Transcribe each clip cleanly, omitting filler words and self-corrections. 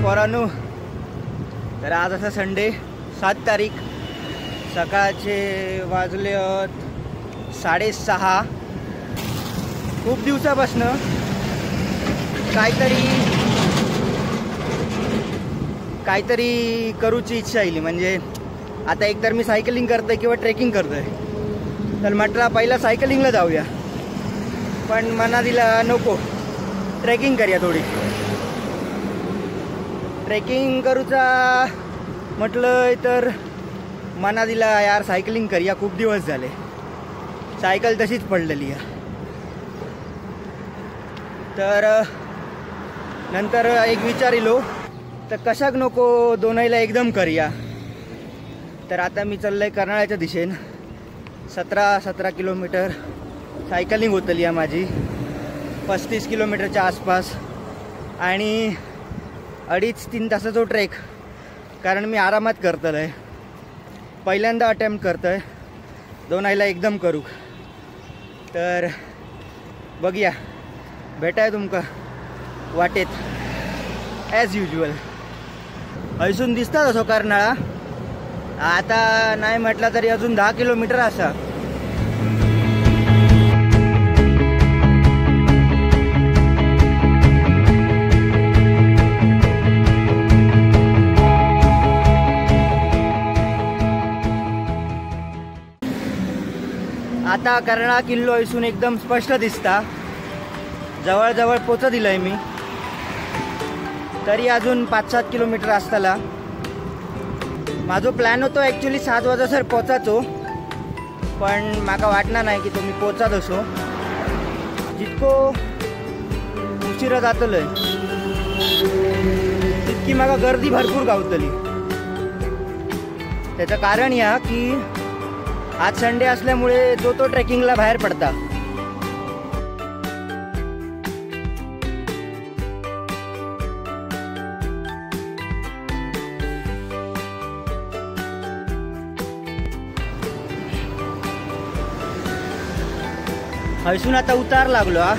पोरांनो, तर आज असा संडे 7 तारीख, सकाळचे वाजले 6:30. खूप दिवसापासनं काहीतरी करूची इच्छा आली. म्हणजे आता एकतर मी सायकलिंग करतोय किंवा ट्रेकिंग करतोय, तर म्हटलं पहिला सायकलिंगला जाऊया. पण मना दिला नको, ट्रेकिंग करूया. थोडी ट्रेकिंग करूचा म्हटलं तर मना दिला यार सायकलिंग करूया. खूप दिवस झाले सायकल तशीच पडलेली आहे. तर नंतर एक विचार इलो, तर कशाक नको दोनहीला एकदम करूया. तर आता मी चाललोय कर्नाळ्याच्या दिशेने. 17 किलोमीटर सायकलिंग होतली आहे माझी, 35 किलोमीटरच्या आसपास, आणि 2.5-3 तासाचा ट्रेक. कारण मी आरामात करतलोय, पहिल्यांदा अटेम्प्ट करतोय दोनहीला एकदम करू. तर बघूया, भेटाय तुमका वाटेत ॲज युजल. हयसून दिसता तसो कर्नाळा. आता नाही म्हटलं तरी अजून 10 किलोमीटर असा. आता कर्नाळा किल्लो हयसून एकदम स्पष्ट दिसता. जवळजवळ पोचत दिलंय मी, तरी अजून 5-7 किलोमीटर असताला. माझो प्लॅन होतो ॲक्च्युली 7 वाजता पोचाचो, पण माका वाटणार नाही की तुम्ही पोचात असो. जितको उशिरा जातलोय तितकी माका गर्दी भरपूर गावतली. त्याचं कारण या की आज संडे असल्यामुळे जो तो ट्रेकिंगला बाहेर पडता. हयसून आता उतार लागलो हा,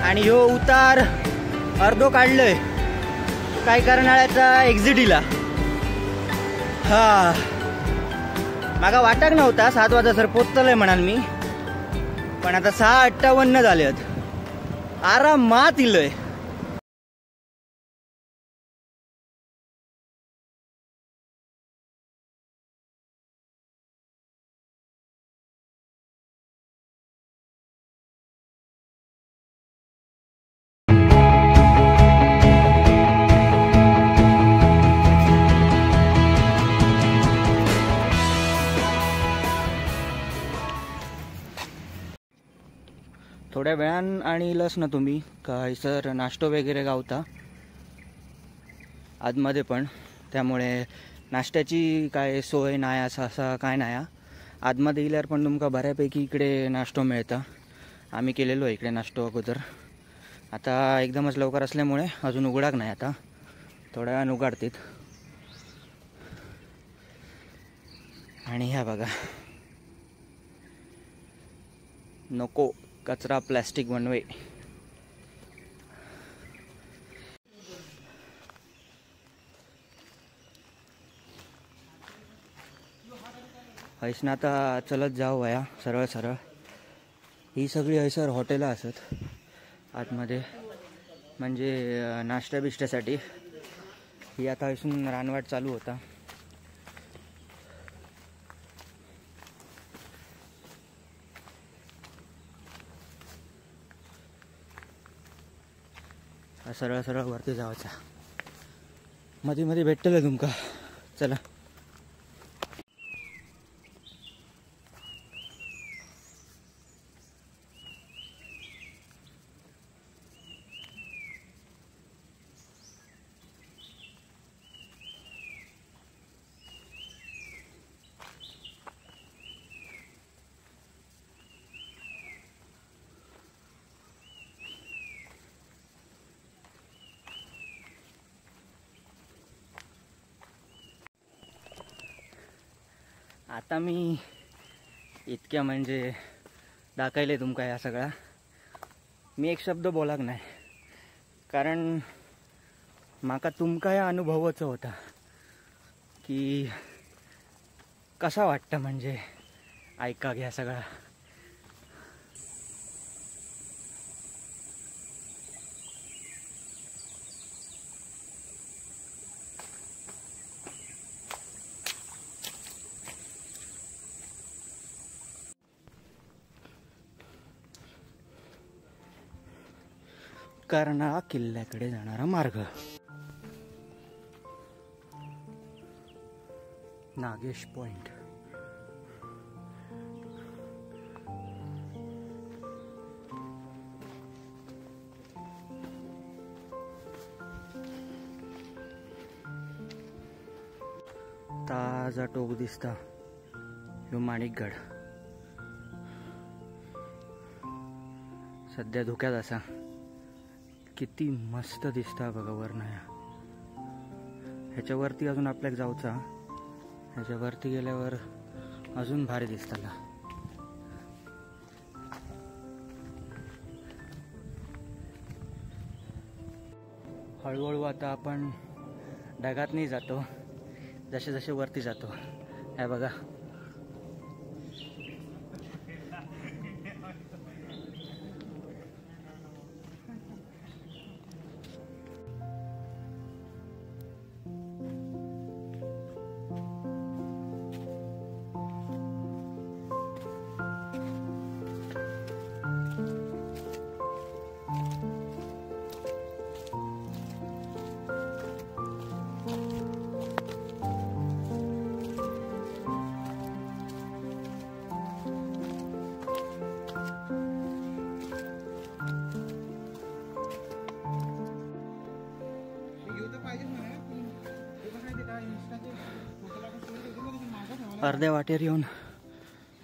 आणि ह्यो उतार अर्धो काढलोय काय कर्नाळ्याचा एक्झिट इला. हा, माका वाटक नव्हता 7 वाजता पोचतलोय म्हणाल मी, पण आता 6:58 झालेत. आरामात इलोय. थोड्या वेळान आणि इलस ना तुम्ही काय सर नाश्तो वगैरे गावता आतमध्ये, पण त्यामुळे नाश्त्याची काय सोय नाही असा काय नाही. आतमध्ये इल्यावर पण तुमका बऱ्यापैकी इकडे नाश्तो मिळता. आम्ही केलेलो इकडे नाश्तो अगोदर. आता एकदमच लवकर असल्यामुळे अजून उघडाक नाही, आता थोड्या वेळान उघडतील. आणि ह्या बघा, नको कचरा प्लॅस्टिक बनवे. हयसन आता चलत जाऊ वया सरळ. ही सगळी हयसर हॉटेलं असत आतमध्ये, म्हणजे नाश्ता बिष्ट्यासाठी. ही आता हयसून रानवाट चालू होता. सरळ वरती जावाचा. मध्ये भेटतलं तुमका. चला. आता मी इतक्या म्हणजे दाखवले तुमका या सगळा. मी एक शब्द बोलाक नाही, कारण माका तुमका या अनुभवाचं होता की कसा वाटतं, म्हणजे ऐका घ्या सगळा. कर्नाळा किल्ल्याकडे जाणारा मार्ग. नागेश पॉइंट. ताजा टोक दिसता ह्यो माणिकगड. सध्या धोक्यात असा. किती मस्त दिसता बघा वरनं. ह्याच्यावरती अजून आपल्याला जाऊचा. ह्याच्यावरती गेल्यावर अजून भारी दिसताला. हळूहळू आता आपण ढगात नाही जातो, जसे जसे वरती जातो. हे बघा, अर्ध्या वाटेवर येऊन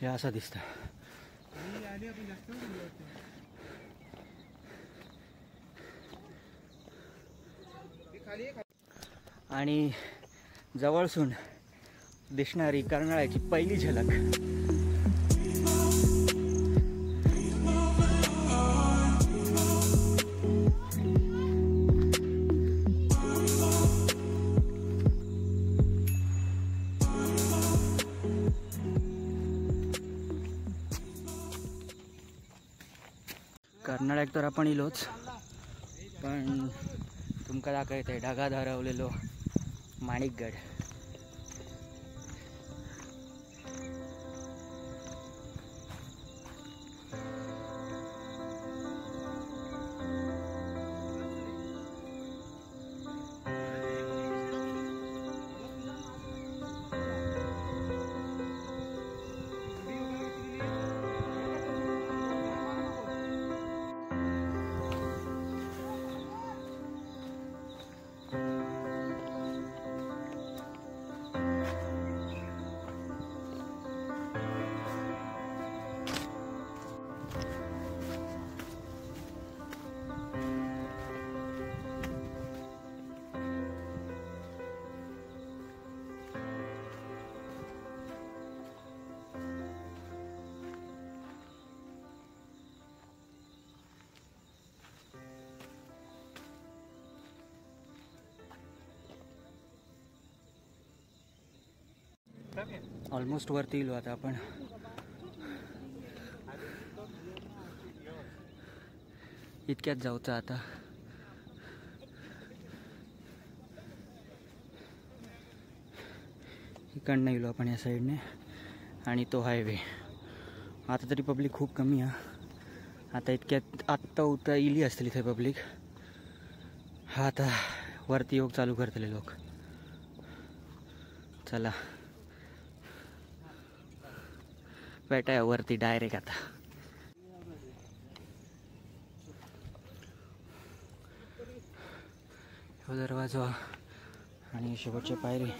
हे असं दिसतं. आणि जवळसून दिसणारी कर्नाळ्याची पहिली झलक. कर्नाळ्याक तर आपण इलोच, पण तुमका दाखवते ढगात हरवलेलो माणिकगड. ऑलमोस्ट वरती येलो आता आपण. इतक्यात जाऊचा आता. इकडनं येलो आपण या साईडने, आणि तो हायवे. आता तरी पब्लिक खूप कमी आहे. आता इतक्यात आत्ता उता इली असतील इथे पब्लिक. हा आता वरती योग चालू करतले लोक. चला भेटाया वरती डायरेक्ट आता. हो दरवाजा आणि शेवटची पायरी.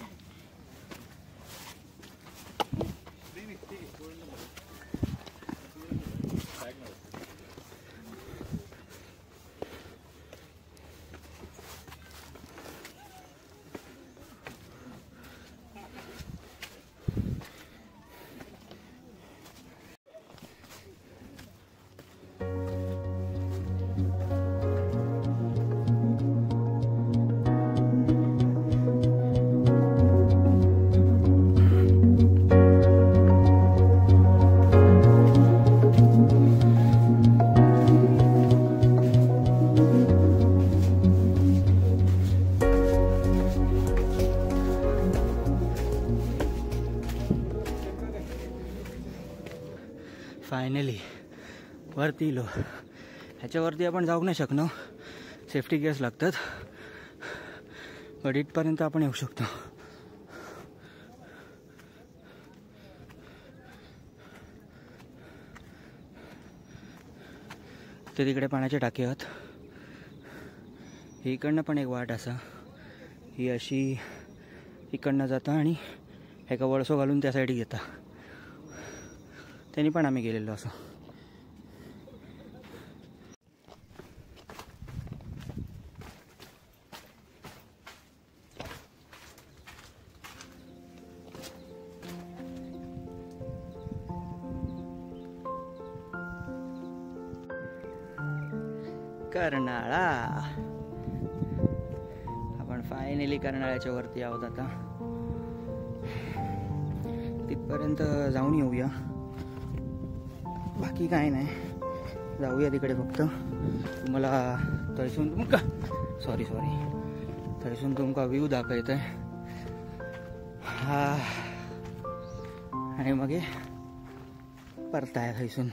वरती इलो. ह्याच्यावरती आपण जाऊ नाही शकलो, सेफ्टी गिअर्स लागतात, बट इथपर्यंत आपण येऊ शकतो. ते तिकडे पाण्याचे टाके आहेत. ही इकडनं पण एक वाट असा, ही अशी इकडनं जाता आणि एका वळसो घालून त्या साईड घेता. त्यांनी पण आम्ही गेलेलो असं. कर्नाळा. आपण फायनली कर्नाळ्याच्या वरती आहोत आता. तिथपर्यंत जाऊन येऊया, बाकी काय नाही. जाऊया तिकडे, फक्त तुम्हाला थंयसून थंयसून तुमका व्ह्यू दाखवतोय हा, आणि मग परताय थंयसून.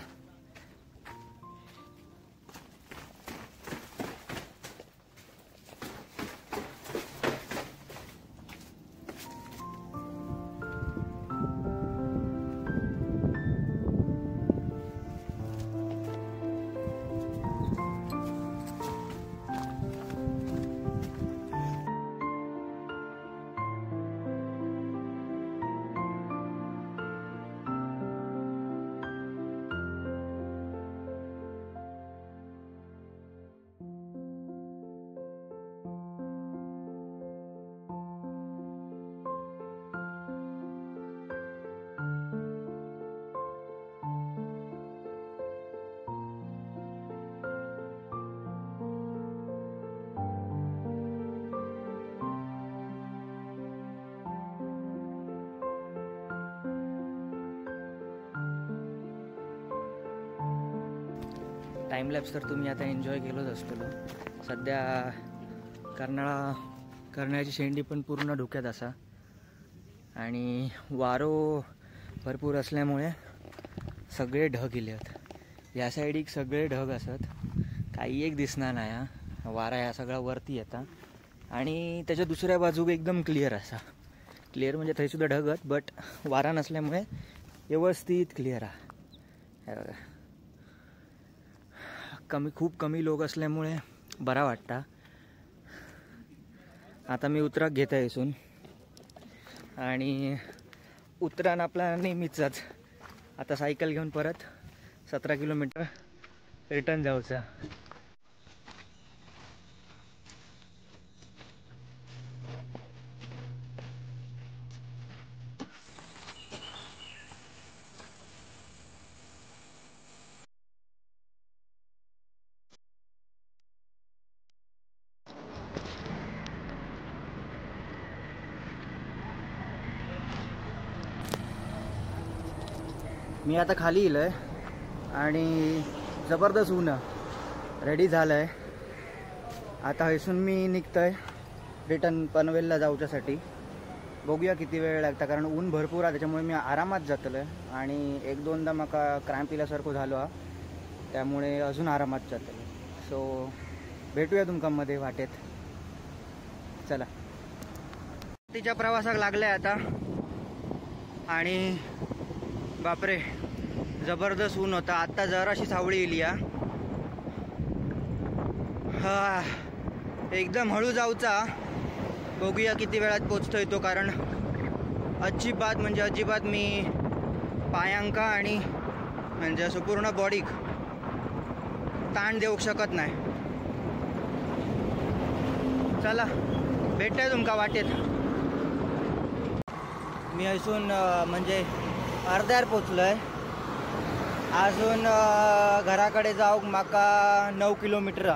टाईमलॅप्स तर तुम्ही आता एन्जॉय केलोच असलेलो. सध्या कर्नाळ्याची शेंडी पण पूर्ण धोक्यात असा, आणि वारो भरपूर असल्यामुळे सगळे ढग इले आहेत. ह्या साईडीक सगळे ढग असत, काही एक दिसणार नाही. वारा ह्या सगळा वरती येता, आणि त्याच्या दुसऱ्या बाजूक एकदम क्लिअर असा. क्लिअर म्हणजे थंय सुद्धा ढग आहेत, बट वारा नसल्यामुळे व्यवस्थित क्लिअर आहे. बघा, खूप कमी लोक असल्यामुळे बरा वाटता. आता मी उतराक घेत आहे इथून, आणि उतरान आपला नेहमीचाच आता सायकल घेऊन परत 17 किलोमीटर रिटर्न जाऊचा. मी आता खाली इलोय आणि जबरदस्त ऊन रेडी झालंय. आता हयसून मी निघतोय रिटर्न पनवेलला जाऊच्यासाठी. बघूया किती वेळ लागता, कारण ऊन भरपूर आहे, त्याच्यामुळे मी आरामात जातलोय. आणि एक दोनदा माका क्रॅम्प इल्यासारखं झालो हा, त्यामुळे अजून आरामात जातलोय. सो भेटूया तुमका मध्ये वाटेत. चला, तिच्या प्रवासाक लागलाय आता, आणि बापरे जबरदस्त ऊन होता. आत्ता जराशी सावळी इली हा. एकदम हळू जाऊचा. बघूया किती वेळात पोचतोय तो, कारण अजिबात मी पायांका आणि म्हणजे असं पूर्ण बॉडीक ताण देऊ शकत नाही. चला, भेटतोय तुमका वाटेत. मी अजून म्हणजे अर्ध्यावर पोचलोय. अजून घराकडे जाऊक माका 9 किलोमीटर.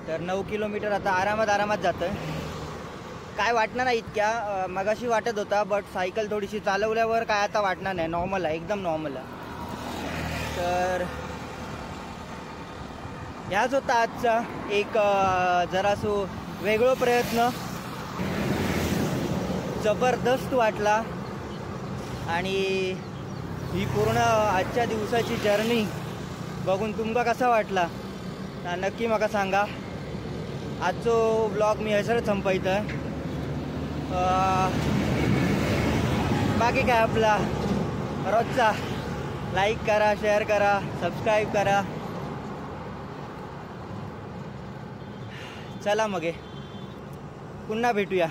तर 9 किलोमीटर आता आरामात जातोय. काय वाटणार नाही इतक्या, मगाशी वाटत होता, बट सायकल थोडीशी चालवल्यावर काय आता वाटणार नाही. नॉर्मल आहे, एकदम नॉर्मल आहे. तर ह्याच होता आजचा एक जरासो वेगळा प्रयत्न. जबरदस्त वाटला. आणि ही पूर्ण आजच्या दिवसाची जर्नी बघून तुमका कसा वाटला नक्की म्हाका सांगा। आजचो ब्लॉग मी हयसरच संपयतोय। बाकी काय आपला रोजचा लाईक करा, शेअर करा, सबस्क्राईब करा। चला मग पुन्हा भेटूया।